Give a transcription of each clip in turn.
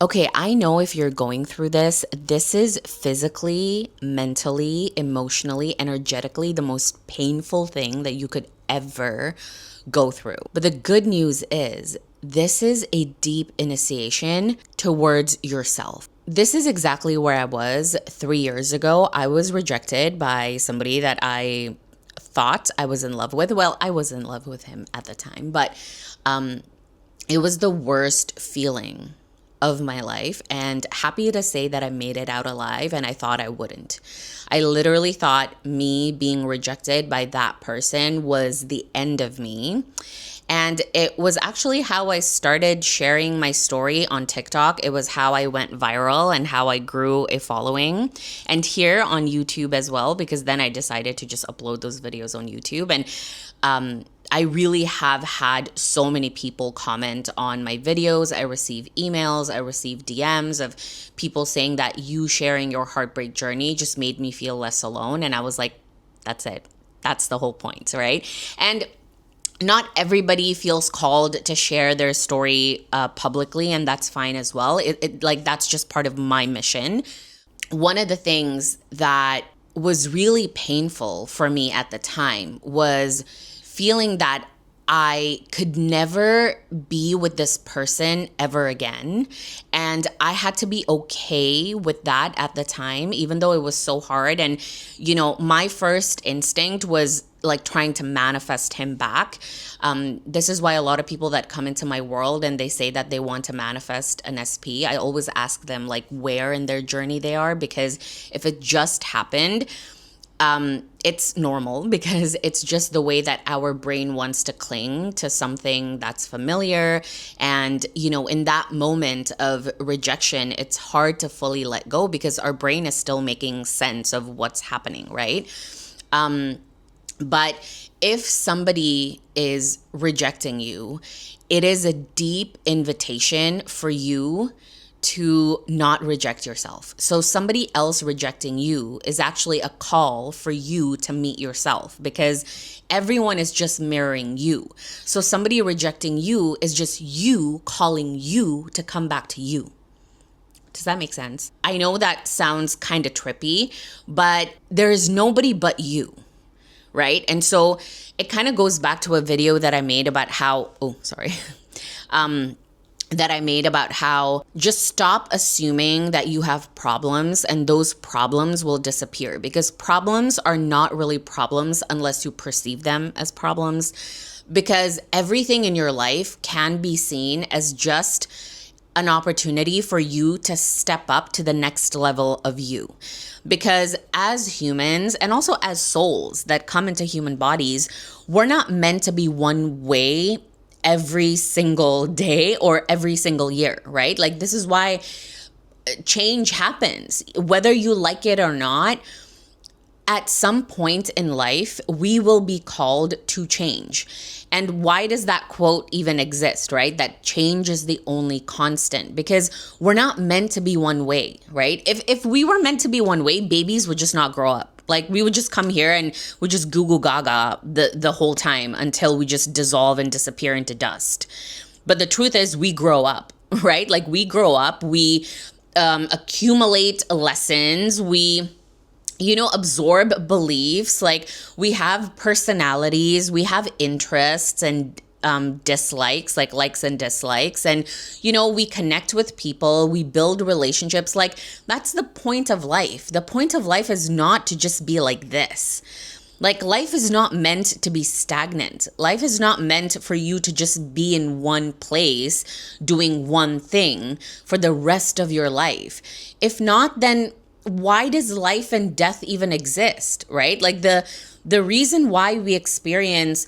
Okay, I know if you're going through this is physically, mentally, emotionally, energetically the most painful thing that you could ever go through. But the good news is, this is a deep initiation towards yourself. This is exactly where I was 3 years ago. I was rejected by somebody that I thought I was in love with. Well, I was in love with him at the time, but it was the worst feeling of my life, and happy to say that I made it out alive, and I thought I wouldn't. I literally thought me being rejected by that person was the end of me. And it was actually how I started sharing my story on TikTok. It was how I went viral and how I grew a following. And here on YouTube as well, because then I decided to just upload those videos on YouTube. And I really have had so many people comment on my videos. I receive emails, I receive DMs of people saying that you sharing your heartbreak journey just made me feel less alone. And I was like, that's it. That's the whole point, right? And not everybody feels called to share their story publicly, and that's fine as well. That's just part of my mission. One of the things that was really painful for me at the time was feeling that I could never be with this person ever again. And I had to be okay with that at the time, even though it was so hard. And, my first instinct was like trying to manifest him back. This is why a lot of people that come into my world and they say that they want to manifest an SP, I always ask them like where in their journey they are, because if it just happened, it's normal, because it's just the way that our brain wants to cling to something that's familiar. And, in that moment of rejection, it's hard to fully let go because our brain is still making sense of what's happening, right? But if somebody is rejecting you, it is a deep invitation for you to not reject yourself. So somebody else rejecting you is actually a call for you to meet yourself, because everyone is just mirroring you. So somebody rejecting you is just you calling you to come back to you. Does that make sense? I know that sounds kind of trippy, but there is nobody but you, right? And so it kind of goes back to a video that I made about how, that I made about how just stop assuming that you have problems and those problems will disappear, because problems are not really problems unless you perceive them as problems, because everything in your life can be seen as just an opportunity for you to step up to the next level of you. Because as humans and also as souls that come into human bodies, we're not meant to be one way every single day or every single year, right? Like, this is why change happens, whether you like it or not. At some point in life, we will be called to change. And why does that quote even exist, right? That change is the only constant, because we're not meant to be one way, right? If we were meant to be one way, babies would just not grow up. Like, we would just come here and we just goo goo gaga the whole time until we just dissolve and disappear into dust. But the truth is, we grow up, right? Like, we grow up, we accumulate lessons, we absorb beliefs. Like, we have personalities, we have interests and dislikes, like likes and dislikes. And, we connect with people, we build relationships. Like, that's the point of life. The point of life is not to just be like this. Like, life is not meant to be stagnant. Life is not meant for you to just be in one place doing one thing for the rest of your life. If not, then why does life and death even exist, right? Like, the reason why we experience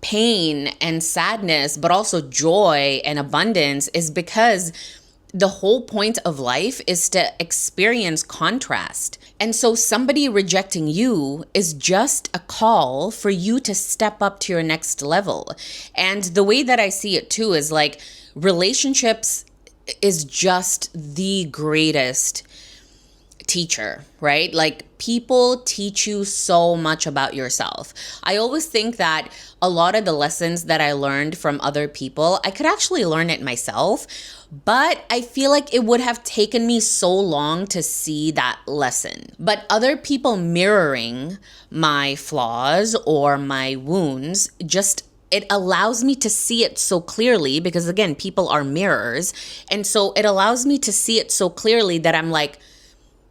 pain and sadness, but also joy and abundance, is because the whole point of life is to experience contrast. And so somebody rejecting you is just a call for you to step up to your next level. And the way that I see it too is like, relationships is just the greatest teacher, right? Like people teach you so much about yourself. I always think that a lot of the lessons that I learned from other people, I could actually learn it myself, but I feel like it would have taken me so long to see that lesson. But other people mirroring my flaws or my wounds just it allows me to see it so clearly because again, people are mirrors. And so it allows me to see it so clearly that I'm like,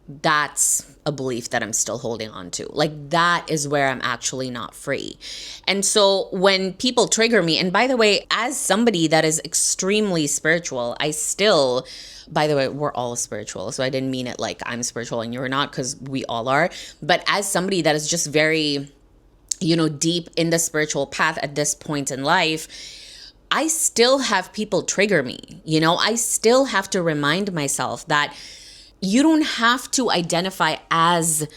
that's a belief that I'm still holding on to. Like that is where I'm actually not free. And so when people trigger me, and by the way, as somebody that is extremely spiritual, I still, by the way, we're all spiritual. So I didn't mean it like I'm spiritual and you're not, because we all are. But as somebody that is just very, deep in the spiritual path at this point in life, I still have people trigger me. I still have to remind myself that you don't have to identify as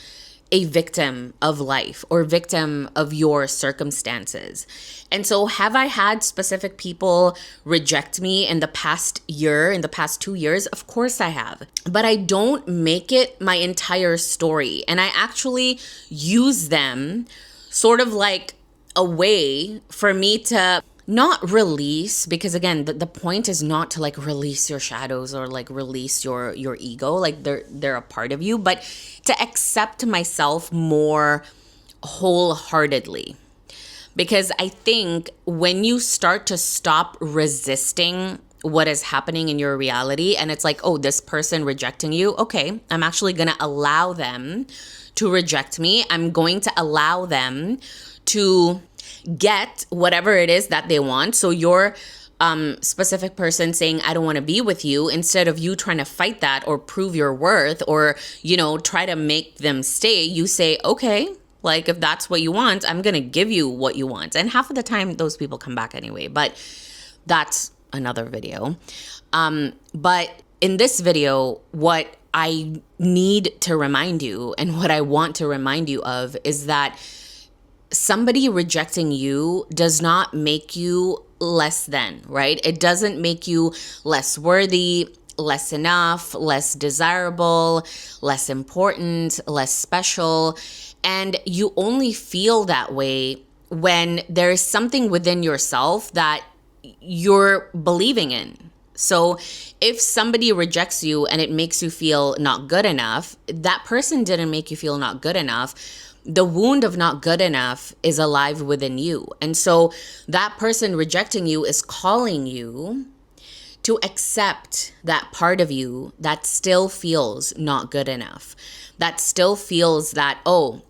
a victim of life or victim of your circumstances. And so have I had specific people reject me in the past year, in the past 2 years? Of course I have. But I don't make it my entire story. And I actually use them sort of like a way for me to not release, because again, the point is not to like release your shadows or like release your ego. Like they're a part of you, but to accept myself more wholeheartedly. Because I think when you start to stop resisting what is happening in your reality, and it's like, oh, this person rejecting you, okay, I'm actually going to allow them to reject me. I'm going to allow them to get whatever it is that they want. So your specific person saying, I don't want to be with you, instead of you trying to fight that or prove your worth or, try to make them stay, you say, okay, like if that's what you want, I'm going to give you what you want. And half of the time those people come back anyway, but that's another video. But in this video, what I need to remind you and what I want to remind you of is that somebody rejecting you does not make you less than, right? It doesn't make you less worthy, less enough, less desirable, less important, less special. And you only feel that way when there is something within yourself that you're believing in. So if somebody rejects you and it makes you feel not good enough, that person didn't make you feel not good enough. The wound of not good enough is alive within you. And so that person rejecting you is calling you to accept that part of you that still feels not good enough, that still feels that, oh,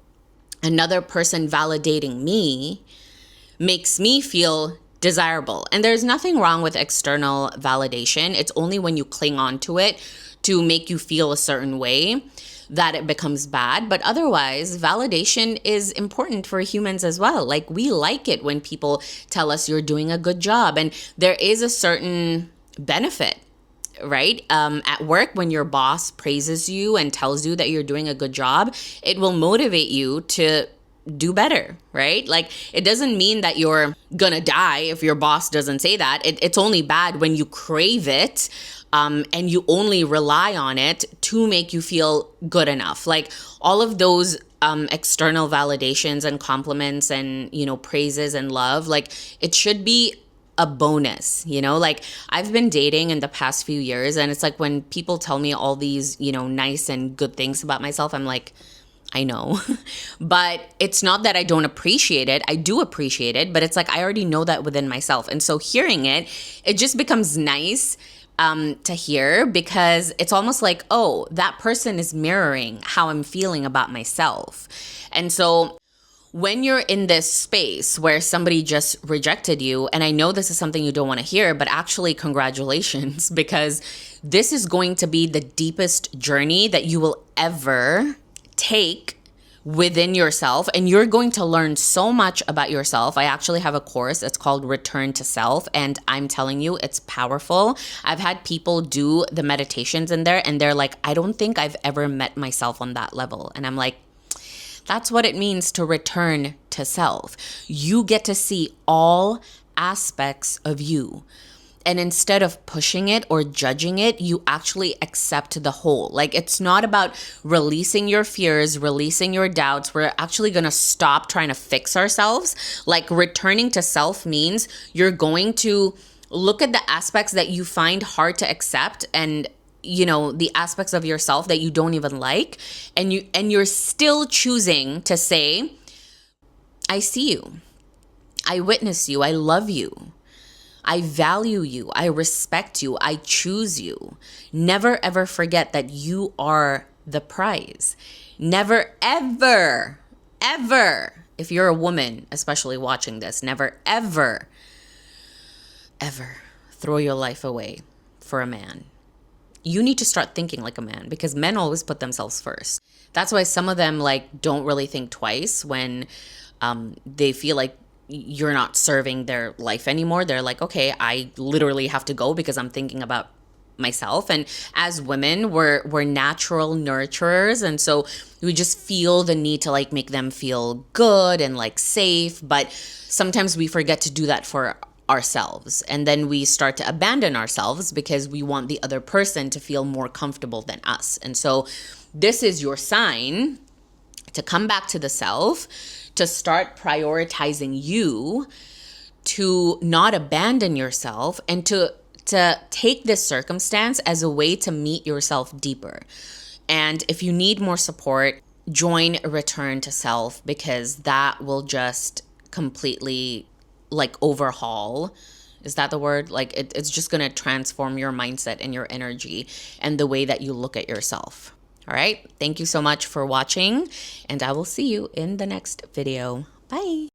another person validating me makes me feel desirable. And there's nothing wrong with external validation. It's only when you cling on to it to make you feel a certain way that it becomes bad. But otherwise, validation is important for humans as well. Like we like it when people tell us you're doing a good job. And there is a certain benefit, right? At work, when your boss praises you and tells you that you're doing a good job, it will motivate you to do better, right? Like it doesn't mean that you're gonna die if your boss doesn't say that. It's only bad when you crave it and you only rely on it to make you feel good enough. Like all of those external validations and compliments and, praises and love, like it should be a bonus, like I've been dating in the past few years, and it's like when people tell me all these, nice and good things about myself, I'm like, I know, but it's not that I don't appreciate it. I do appreciate it, but it's like I already know that within myself. And so hearing it, it just becomes nice to hear, because it's almost like, oh, that person is mirroring how I'm feeling about myself. And so when you're in this space where somebody just rejected you, and I know this is something you don't want to hear, but actually congratulations, because this is going to be the deepest journey that you will ever take within yourself, and you're going to learn so much about yourself. I actually have a course. It's called Return to Self, and I'm telling you, it's powerful. I've had people do the meditations in there, and they're like, I don't think I've ever met myself on that level. And I'm like, that's what it means to return to self. You get to see all aspects of you. And instead of pushing it or judging it, you actually accept the whole. Like, it's not about releasing your fears, releasing your doubts. We're actually going to stop trying to fix ourselves. Like, returning to self means you're going to look at the aspects that you find hard to accept, and the aspects of yourself that you don't even like, and you're still choosing to say, I see you, I witness you, I love you, I value you, I respect you, I choose you. Never ever forget that you are the prize. Never ever, ever, if you're a woman, especially watching this, never ever, ever throw your life away for a man. You need to start thinking like a man, because men always put themselves first. That's why some of them like don't really think twice when they feel like you're not serving their life anymore. They're like, okay, I literally have to go because I'm thinking about myself. And as women, we're natural nurturers, and so we just feel the need to like make them feel good and like safe. But sometimes we forget to do that for ourselves, and then we start to abandon ourselves because we want the other person to feel more comfortable than us. And so this is your sign to come back to the self, to start prioritizing you, to not abandon yourself, and to take this circumstance as a way to meet yourself deeper. And if you need more support, join Return to Self, because that will just completely like overhaul. Is that the word? Like it's just going to transform your mindset and your energy and the way that you look at yourself. All right. Thank you so much for watching, and I will see you in the next video. Bye.